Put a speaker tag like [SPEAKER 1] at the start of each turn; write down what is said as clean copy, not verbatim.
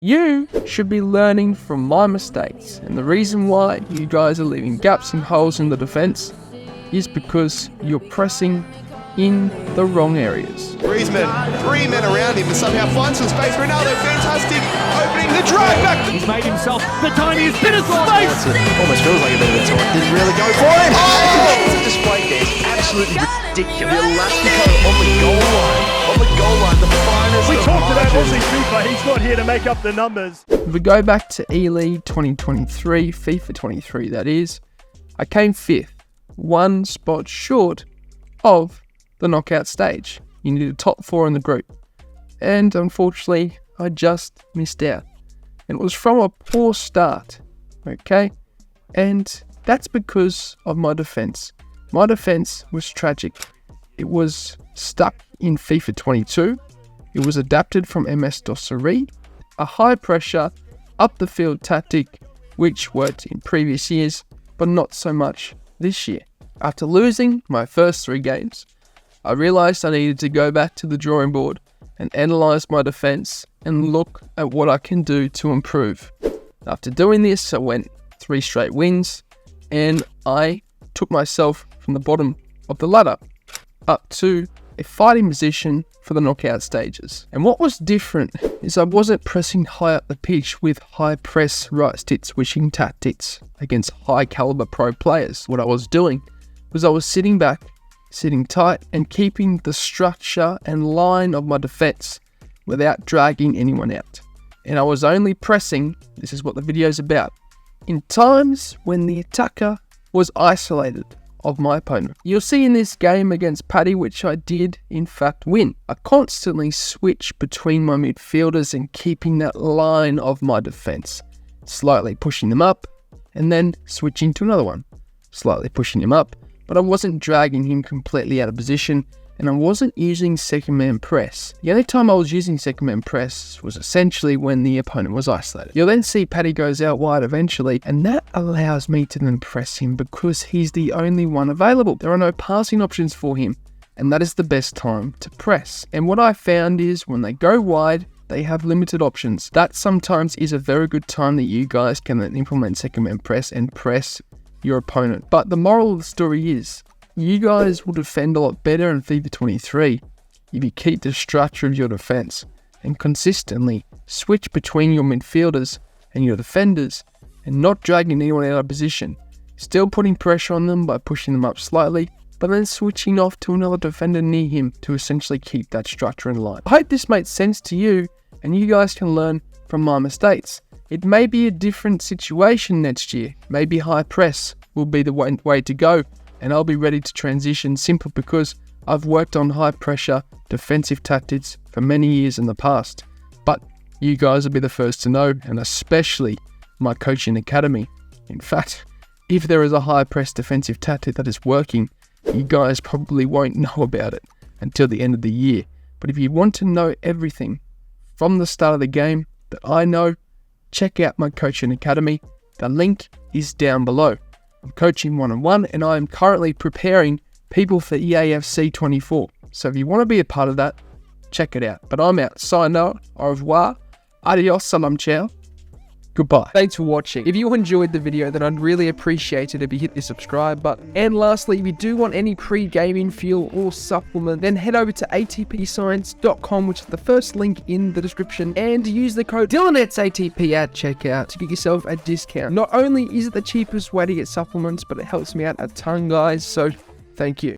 [SPEAKER 1] You should be learning from my mistakes, and the reason why you guys are leaving gaps and holes in the defense is because you're pressing in the wrong areas.
[SPEAKER 2] Griezmann, 3 men around him, and somehow finds some space. Ronaldo, fantastic, opening the drive back.
[SPEAKER 3] He's made himself the tiniest bit of space.
[SPEAKER 2] Almost feels like a bit of a time. Didn't really go for it. Oh! The display there is absolutely ridiculous. The Elastico on the goal line. On the goal line, the finest.
[SPEAKER 3] We talked about Aussie FIFA. He's not here to make up the numbers.
[SPEAKER 1] If we go back to E-League 2023, FIFA 23 that is, I came 5th, 1 spot short of the knockout stage. You need a top 4 in the group. And unfortunately, I just missed out. And it was from a poor start, okay? And that's because of my defense. My defense was tragic. It was stuck in FIFA 22. It was adapted from MS-DOS, a high pressure, up the field tactic, which worked in previous years, but not so much this year. After losing my first 3 games, I realised I needed to go back to the drawing board and analyse my defence and look at what I can do to improve. After doing this, I went 3 straight wins and I took myself from the bottom of the ladder up to a fighting position for the knockout stages. And what was different is I wasn't pressing high up the pitch with high press right stick switching tactics against high caliber pro players. What I was doing was I was sitting back, sitting tight and keeping the structure and line of my defense without dragging anyone out. And I was only pressing, this is what the video is about, in times when the attacker was isolated of my opponent. You'll see in this game against Paddy, which I did in fact win, I constantly switch between my midfielders and keeping that line of my defense, slightly pushing them up and then switching to another one, slightly pushing him up, but I wasn't dragging him completely out of position, and I wasn't using second man press. The only time I was using second man press was essentially when the opponent was isolated. You'll then see Paddy goes out wide eventually, and that allows me to then press him because he's the only one available. There are no passing options for him, and that is the best time to press. And what I found is when they go wide, they have limited options. That sometimes is a very good time that you guys can then implement second man press and press your opponent. But the moral of the story is, you guys will defend a lot better in FIFA 23 if you keep the structure of your defense and consistently switch between your midfielders and your defenders and not dragging anyone out of position. Still putting pressure on them by pushing them up slightly, but then switching off to another defender near him to essentially keep that structure in line. I hope this made sense to you and you guys can learn from my mistakes. It may be a different situation next year. Maybe high press will be the way to go, and I'll be ready to transition simply because I've worked on high pressure defensive tactics for many years in the past. But you guys will be the first to know, and especially my coaching academy. In fact, if there is a high press defensive tactic that is working, you guys probably won't know about it until the end of the year. But if you want to know everything from the start of the game that I know, check out my coaching academy. The link is down below. I'm coaching one-on-one and I am currently preparing people for EAFC 24. So if you want to be a part of that, check it out. But I'm out. Sayonara, au revoir, adios, salam ciao. Goodbye. Thanks for watching. If you enjoyed the video, then I'd really appreciate it if you hit the subscribe button. And lastly, if you do want any pre-gaming fuel or supplement, then head over to atpscience.com, which is the first link in the description, and use the code DylanEtsATP at checkout to get yourself a discount. Not only is it the cheapest way to get supplements, but it helps me out a ton, guys, so thank you.